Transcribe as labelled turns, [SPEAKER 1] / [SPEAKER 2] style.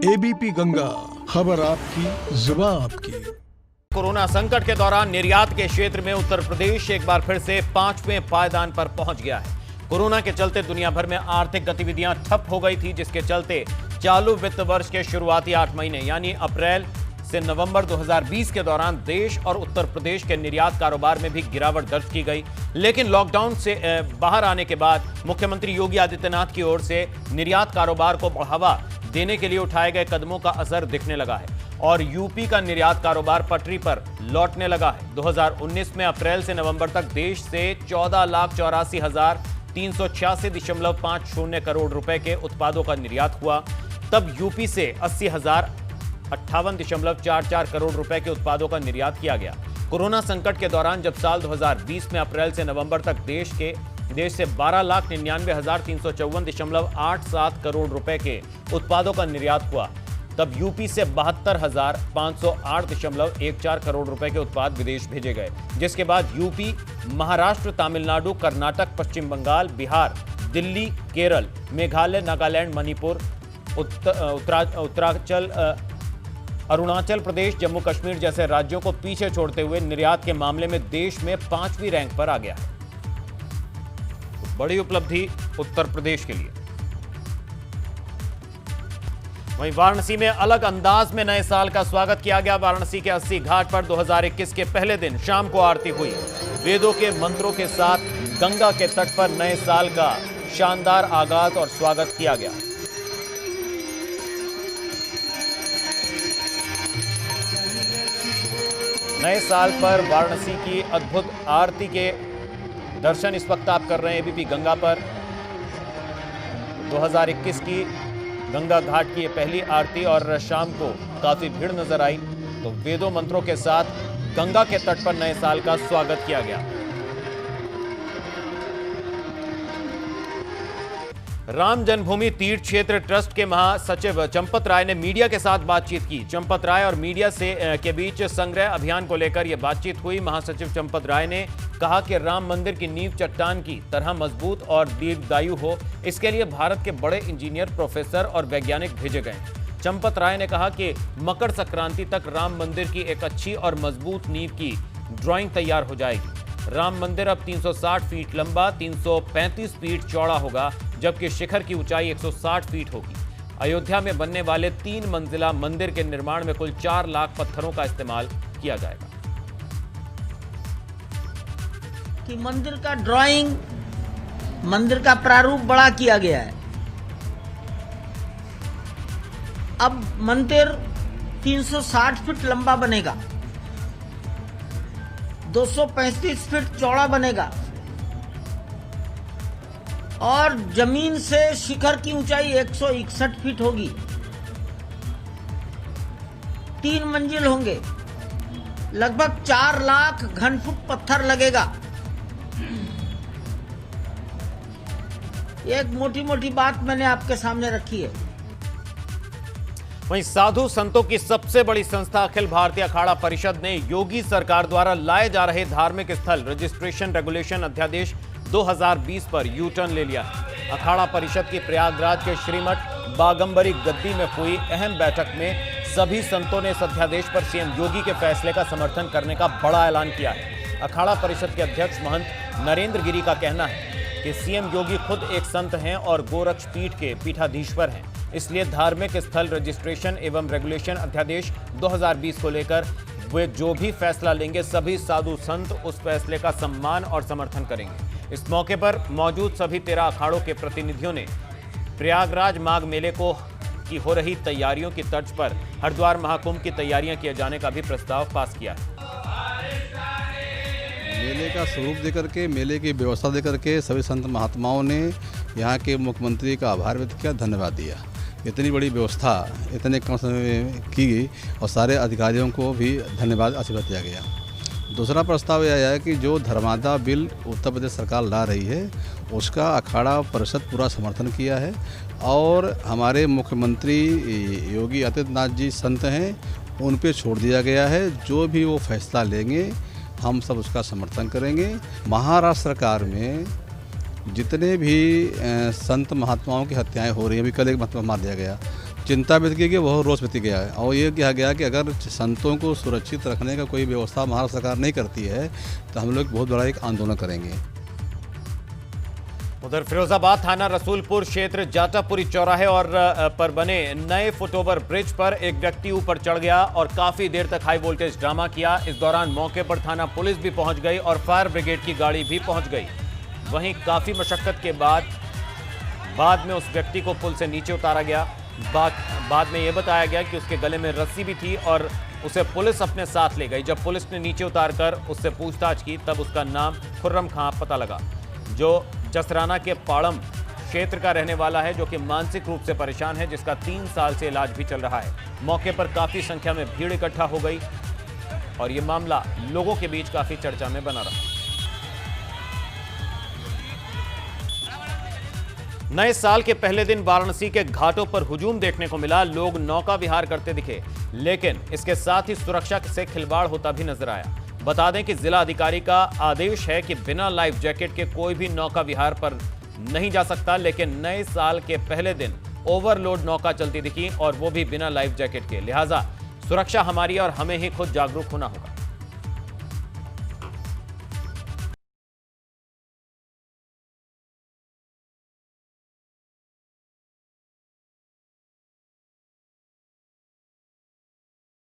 [SPEAKER 1] ABP Ganga, खबर आपकी, जुबान आपकी।
[SPEAKER 2] कोरोना संकट के दौरान निर्यात के क्षेत्र में उत्तर प्रदेश एक बार फिर से 5वें पायदान पर पहुंच गया है। कोरोना के चलते दुनिया भर में आर्थिक गतिविधियां ठप हो गई थी, जिसके चलते चालू वित्त वर्ष के शुरुआती 8 महीने यानी अप्रैल से नवंबर 2020 के दौरान देश और उत्तर प्रदेश के निर्यात कारोबार में भी गिरावट दर्ज की गई। लेकिन लॉकडाउन से बाहर आने के बाद मुख्यमंत्री योगी आदित्यनाथ की ओर से निर्यात कारोबार को बढ़ावा देने के लिए उठाए गए कदमों का असर दिखने लगा है और यूपी का निर्यात कारोबार पटरी पर लौटने लगा है। 2019 में अप्रैल से नवंबर तक देश से 14,84,386.50 करोड़ रुपए के उत्पादों का निर्यात हुआ। तब यूपी से 80,058.44 करोड़ रुपए के उत्पादों का निर्यात किया गया। कोरोना संकट के दौरान जब साल 2020 में अप्रैल से नवंबर तक देश से 12,99,354.87 करोड़ रुपए के उत्पादों का निर्यात हुआ, तब यूपी से 72,508.14 करोड़ रुपए के उत्पाद विदेश भेजे गए, जिसके बाद यूपी, महाराष्ट्र, तमिलनाडु, कर्नाटक, पश्चिम बंगाल, बिहार, दिल्ली, केरल, मेघालय, नागालैंड, मणिपुर, उत्तरांचल, अरुणाचल प्रदेश, जम्मू कश्मीर जैसे राज्यों को पीछे छोड़ते हुए निर्यात के मामले में देश में 5वीं रैंक पर आ गया है। बड़ी उपलब्धि उत्तर प्रदेश के लिए। वहीं वाराणसी में अलग अंदाज में नए साल का स्वागत किया गया। वाराणसी के 80 घाट पर 2021 के पहले दिन शाम को आरती हुई। वेदों के मंत्रों के साथ गंगा के तट पर नए साल का शानदार आगाज और स्वागत किया गया। नए साल पर वाराणसी की अद्भुत आरती के दर्शन इस वक्त आप कर रहे हैं एबीपी गंगा पर। 2021 की गंगा घाट की ये पहली आरती और शाम को काफी भीड़ नजर आई। तो वेदों मंत्रों के साथ गंगा के तट पर नए साल का स्वागत किया गया। राम जन्मभूमि तीर्थ क्षेत्र ट्रस्ट के महासचिव चंपत राय ने मीडिया के साथ बातचीत की। चंपत राय और मीडिया के बीच संग्रह अभियान को लेकर यह बातचीत हुई। महासचिव चंपत राय ने कहा कि राम मंदिर की नींव चट्टान की तरह मजबूत और दीर्घायु हो, इसके लिए भारत के बड़े इंजीनियर, प्रोफेसर और वैज्ञानिक भेजे गए। चंपत राय ने कहा कि मकर संक्रांति तक राम मंदिर की एक अच्छी और मजबूत नींव की ड्राइंग तैयार हो जाएगी। राम मंदिर अब 360 फीट लंबा, 335 फीट चौड़ा होगा, जबकि शिखर की ऊंचाई 160 फीट होगी। अयोध्या में बनने वाले 3 मंजिला मंदिर के निर्माण में कुल 4 लाख पत्थरों का इस्तेमाल किया जाएगा।
[SPEAKER 3] कि मंदिर का ड्राइंग, मंदिर का प्रारूप बड़ा किया गया है। अब मंदिर 360 फीट लंबा बनेगा, 235 फीट चौड़ा बनेगा और जमीन से शिखर की ऊंचाई 161 फीट होगी। 3 मंजिल होंगे, लगभग 4 लाख घन फुट पत्थर लगेगा। एक मोटी मोटी बात मैंने आपके सामने रखी है।
[SPEAKER 2] वहीं साधु संतों की सबसे बड़ी संस्था अखिल भारतीय अखाड़ा परिषद ने योगी सरकार द्वारा लाए जा रहे धार्मिक स्थल रजिस्ट्रेशन रेगुलेशन अध्यादेश 2020 पर यू टर्न ले लिया है। अखाड़ा परिषद की प्रयागराज के श्रीमठ बागंबरी गद्दी में हुई अहम बैठक में सभी संतों ने इस अध्यादेश पर सीएम योगी के फैसले का समर्थन करने का बड़ा ऐलान किया है। अखाड़ा परिषद के अध्यक्ष महंत नरेंद्र गिरी का कहना है कि सीएम योगी खुद एक संत हैं और गोरक्ष पीठ के पीठाधीश्वर हैं, इसलिए धार्मिक स्थल रजिस्ट्रेशन एवं रेगुलेशन अध्यादेश 2020 को लेकर वे जो भी फैसला लेंगे, सभी साधु संत उस फैसले का सम्मान और समर्थन करेंगे। इस मौके पर मौजूद सभी 13 अखाड़ों के प्रतिनिधियों ने प्रयागराज माघ मेले की हो रही तैयारियों की तर्ज पर हरिद्वार महाकुंभ की तैयारियां किए जाने का भी प्रस्ताव पास किया है।
[SPEAKER 4] मेले का स्वरूप देकर के, मेले की व्यवस्था देकर के सभी संत महात्माओं ने यहाँ के मुख्यमंत्री का आभार व्यक्त किया, धन्यवाद दिया। इतनी बड़ी व्यवस्था इतने कम समय में की गई और सारे अधिकारियों को भी धन्यवाद आशीर्वाद दिया गया। दूसरा प्रस्ताव यह है कि जो धर्मादा बिल उत्तर प्रदेश सरकार ला रही है उसका अखाड़ा परिषद पूरा समर्थन किया है और हमारे मुख्यमंत्री योगी आदित्यनाथ जी संत हैं, उन पे छोड़ दिया गया है। जो भी वो फैसला लेंगे हम सब उसका समर्थन करेंगे। महाराष्ट्र सरकार में जितने भी संत महात्माओं की हत्याएं हो रही हैं, अभी कल एक महात्मा मार दिया गया, चिंता व्यक्त की गई, बहुत रोष व्यक्त किया है। और ये कहा गया कि अगर संतों को सुरक्षित रखने का कोई व्यवस्था महाराष्ट्र सरकार नहीं करती है तो हम लोग बहुत बड़ा एक आंदोलन करेंगे।
[SPEAKER 2] उधर फिरोजाबाद थाना रसूलपुर क्षेत्र जाटापुरी चौराहे और पर बने नए फुटओवर ब्रिज पर एक व्यक्ति ऊपर चढ़ गया और काफी देर तक हाई वोल्टेज ड्रामा किया। इस दौरान मौके पर थाना पुलिस भी पहुंच गई और फायर ब्रिगेड की गाड़ी भी पहुंच गई। वहीं काफी मशक्कत के बाद में उस व्यक्ति को पुल से नीचे उतारा गया। बाद में यह बताया गया कि उसके गले में रस्सी भी थी और उसे पुलिस अपने साथ ले गई। जब पुलिस ने नीचे उतारकर उससे पूछताछ की तब उसका नाम खुर्रम खां पता लगा, जो जसराना के पाड़म क्षेत्र का रहने वाला है, जो कि मानसिक रूप से परेशान है, जिसका 3 साल से इलाज भी चल रहा है। मौके पर काफी संख्या में भीड़ इकट्ठा हो गई और यह मामला लोगों के बीच काफी चर्चा में बना रहा। नए साल के पहले दिन वाराणसी के घाटों पर हुजूम देखने को मिला। लोग नौका विहार करते दिखे, लेकिन इसके साथ ही सुरक्षा से खिलवाड़ होता भी नजर आया। बता दें कि जिला अधिकारी का आदेश है कि बिना लाइफ जैकेट के कोई भी नौका विहार पर नहीं जा सकता, लेकिन नए साल के पहले दिन ओवरलोड नौका चलती दिखी और वो भी बिना लाइफ जैकेट के। लिहाजा सुरक्षा हमारी और हमें ही खुद जागरूक होना होगा।